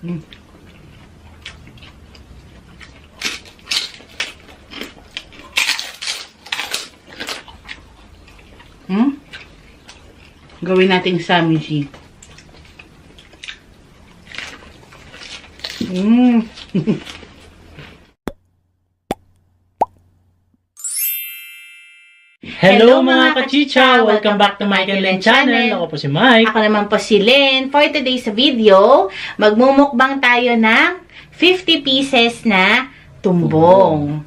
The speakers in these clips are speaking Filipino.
Mm. Hmm? Gawin nating samishi. Mm. Hello mga kachicha! Welcome back to Mike and Len channel. Ako po si Mike. Ako naman po si Len. For today's video, magmumukbang tayo ng 50 pieces na tumbong.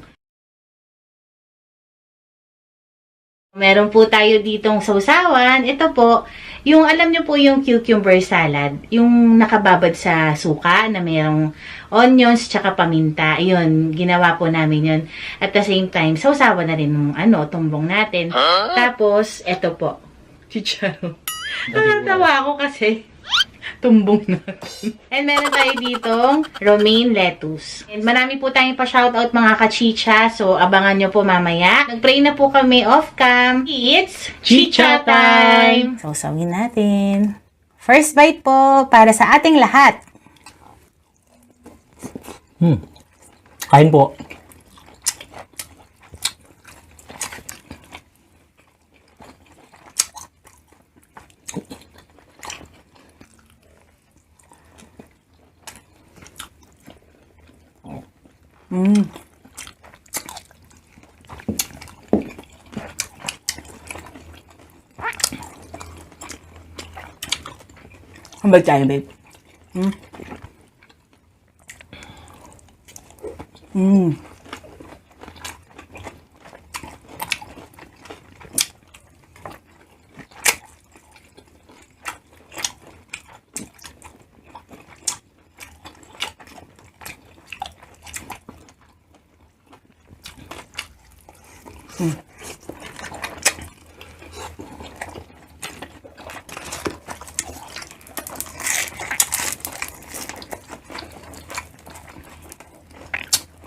Meron po tayo ditong sausawan. Ito po, yung alam nyo po yung cucumber salad. Yung nakababad sa suka na mayroong onions tsaka paminta. Ayun, ginawa po namin yun. At the same time, sausawan na rin ng tumbong natin. Tapos, ito po, chicharon. Natatawa ako kasi tumbong natin. And meron tayo ditong romaine lettuce. And marami po tayong pa-shoutout mga kachicha. So, abangan nyo po mamaya. Nag-pray na po kami off-cam. It's chicha time! Sausawin natin. First bite po para sa ating lahat. Kain po. Ang bait tayo, babe.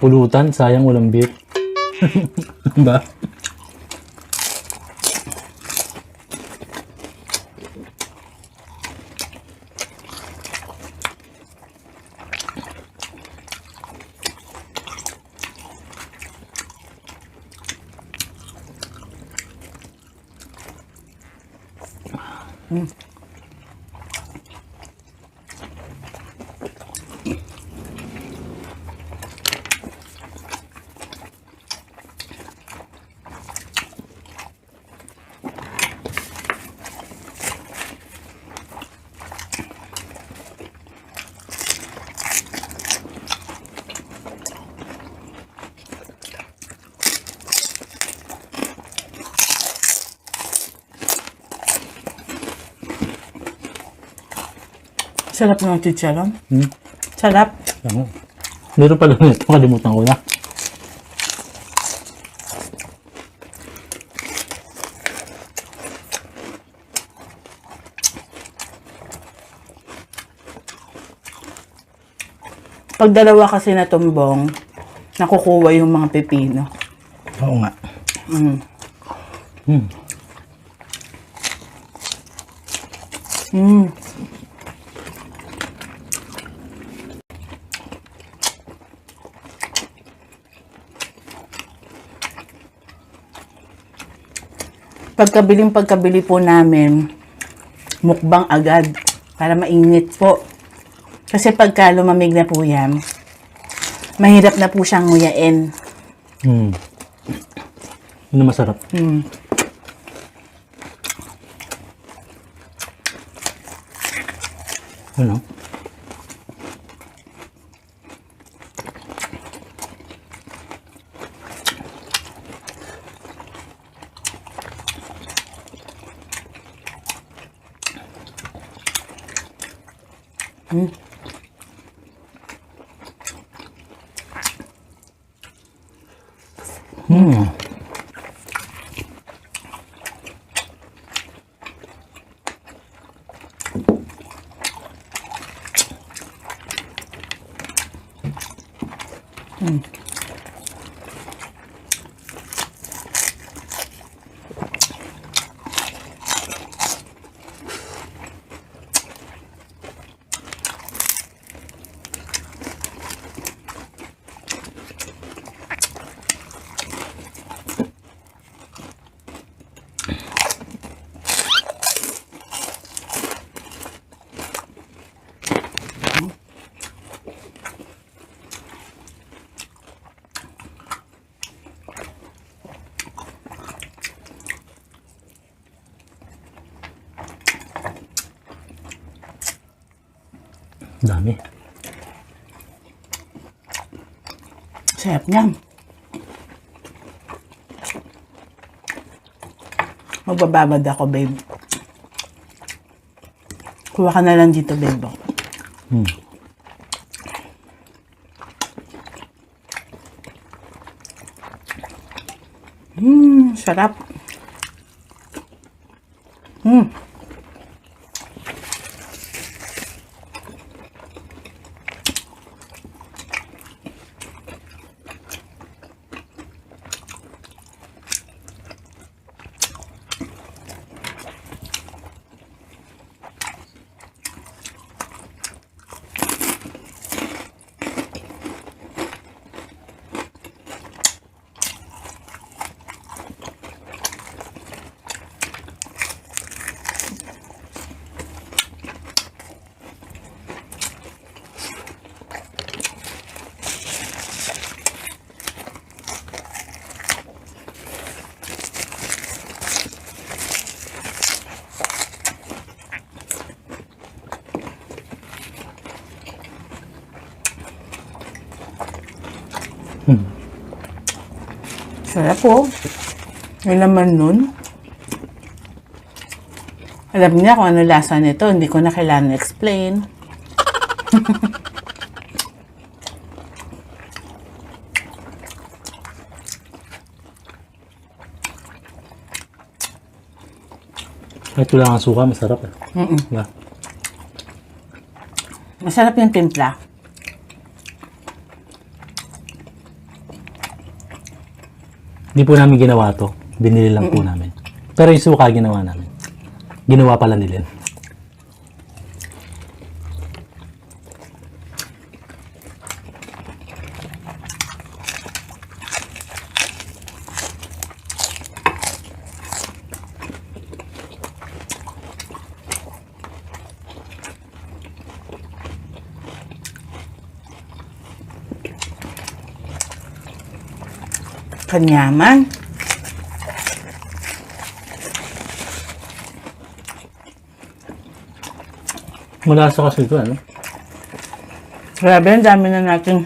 Pulutan, sayang walang beef. Ba? Sarap ng chicharon. Sarap. Ano? Meron pala nito, kalimutan ko na. Pag dalawa kasi na tumbong, nakukuha yung mga pepino. Oo nga. Pagkabili po namin, mukbang agad para mainit po. Kasi pagka lumamig na po yan, mahirap na po siyang nguyain. Ano masarap? Ano? Dami. Sarap niyan. Magbababad ako, babe. Kuha ka na lang dito, babe. Hmm. Sarap. Sarap po. May laman nun. Alam niya kung ano lasa nito. Hindi ko na kailangan explain. Ito lang ang suka, masarap eh. Diba? Masarap yung timpla. Hindi po namin ginawa to. Binili lang po namin. Pero yung suka ginawa namin. Ginawa pala nila. Kanyaman. Malasa kasi ito, ano? Grabe, ang dami na natin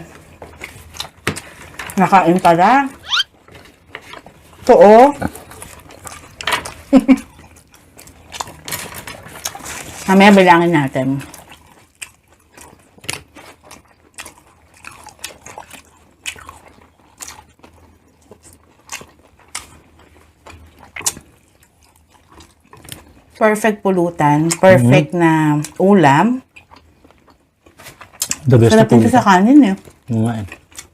nakain pala. Ito, oh. Mamaya bilangin natin. Perfect pulutan. Perfect na ulam. The best na Sarap po nito sa kanin eh. Oo nga eh.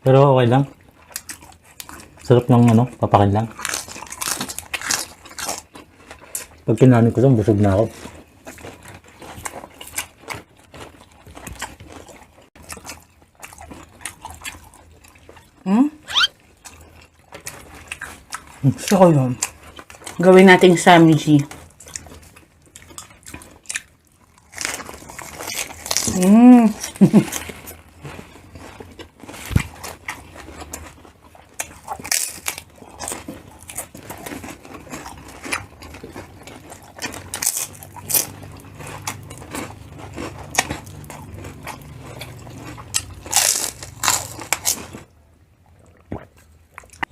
Pero okay lang. Sarap ng ano, papakin lang. Pag kinanin ko ito, busog na ako. Gusto ko yun. Gawin nating samiji.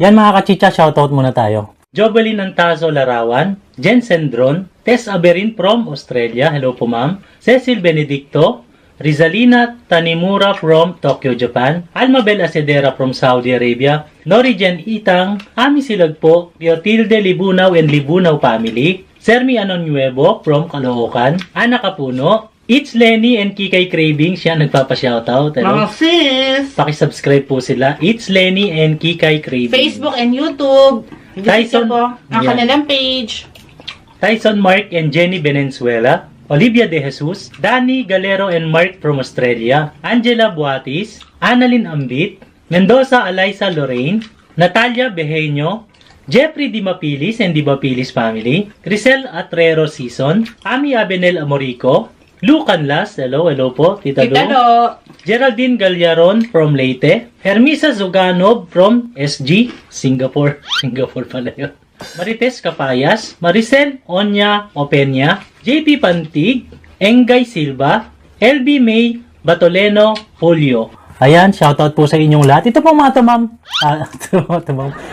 Yan mga kachicha, shoutout muna tayo. Jovelyn Antazo Larawan, Jen Sendron, Tess Aberin from Australia, hello po ma'am. Cecil Benedicto, Rizalina Tanimura from Tokyo, Japan, Almabel Acedera from Saudi Arabia, Norijen Itang, Ami Silag po, Clotilde Libunaw and Libunaw family, Sermi Anonyuevo from Caloocan, Ana Capuno, It's Lenny and Kikay Craving, siya nagpapa-shoutout. Mga sis! Paki-subscribe po sila. It's Lenny and Kikay Craving. Facebook and YouTube. Visit Tyson, po ang yeah. kanilang page. Tyson Mark and Jenny Venezuela, Olivia De Jesus, Danny Galero and Mark from Australia, Angela Buatis, Annalyn Ambit, Mendoza Eliza Lorraine, Natalia Bejeño, Jeffrey Di Mapilis and Di Mapilis family, Crisel Atrero Season, Ami Abenel Amorico, Lou Canlas, hello po, Tita Lou. Geraldine Galyaron from Leyte, Hermisa Zuganov from SG, Singapore pala yun. Marites Capayas, Maricel Onya Openya, JP Pantig, Engay Silva, LB May Batoleno, Julio. Ayan, shoutout po sa inyong lahat. Ito po mga to, ma'am.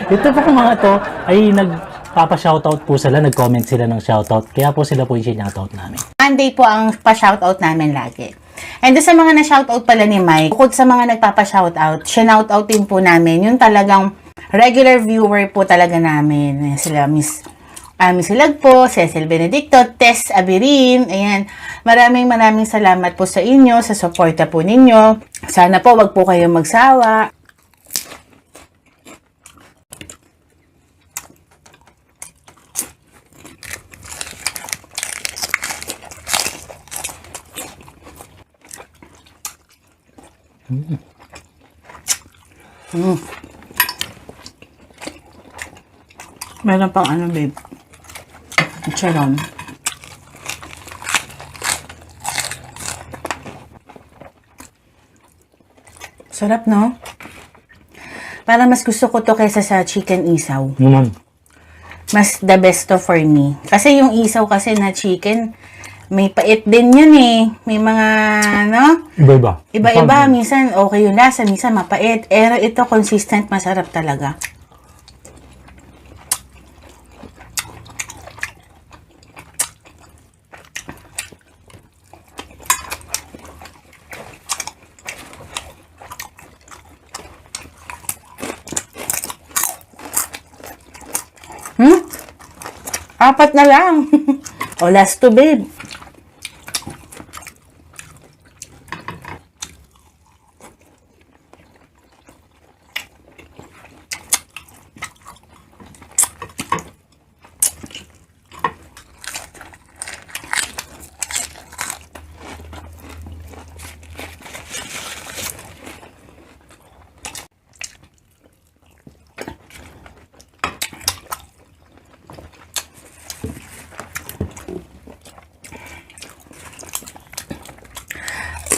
Ito po mga to ay nagpapa-shoutout po sila, nag-comment sila ng shoutout. Kaya po sila po yung shoutout namin. Monday po ang pa-shoutout namin lagi. And doon sa mga na-shoutout pala ni Mike, bukod sa mga nagpapa-shoutout, sinoutout din po namin yung talagang regular viewer po talaga namin. Ayan, sila Miss Hilagpo, Cecil Benedicto, Tess Abirin, ayan. Maraming salamat po sa inyo, sa suporta po ninyo. Sana po wag po kayong magsawa. Meron pang ano, babe. Charon. Sarap, no? Parang mas gusto ko to kaysa sa chicken isaw. Mas the best to for me. Kasi yung isaw kasi na chicken, may pait din yun eh. May mga, no? Iba-iba. Iba-iba. Minsan okay yung lasa, minsan mapait. Pero ito consistent, masarap talaga. Apat na lang. O, last two, babe.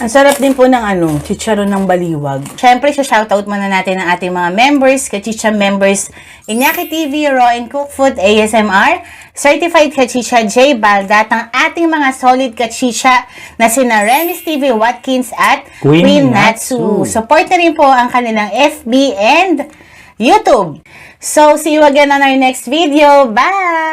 Ang sarap din po ng chicharon ng baliwag. Siyempre, shoutout muna natin ang ating mga members, Kachicha members, Iñaki TV, Raw and Cook Food, ASMR, Certified Kachicha J. Baldat, ang ating mga solid kachicha na sina Remis TV Watkins at Queen Natsu. Support na rin po ang kanilang FB and YouTube. So, see you again on our next video. Bye!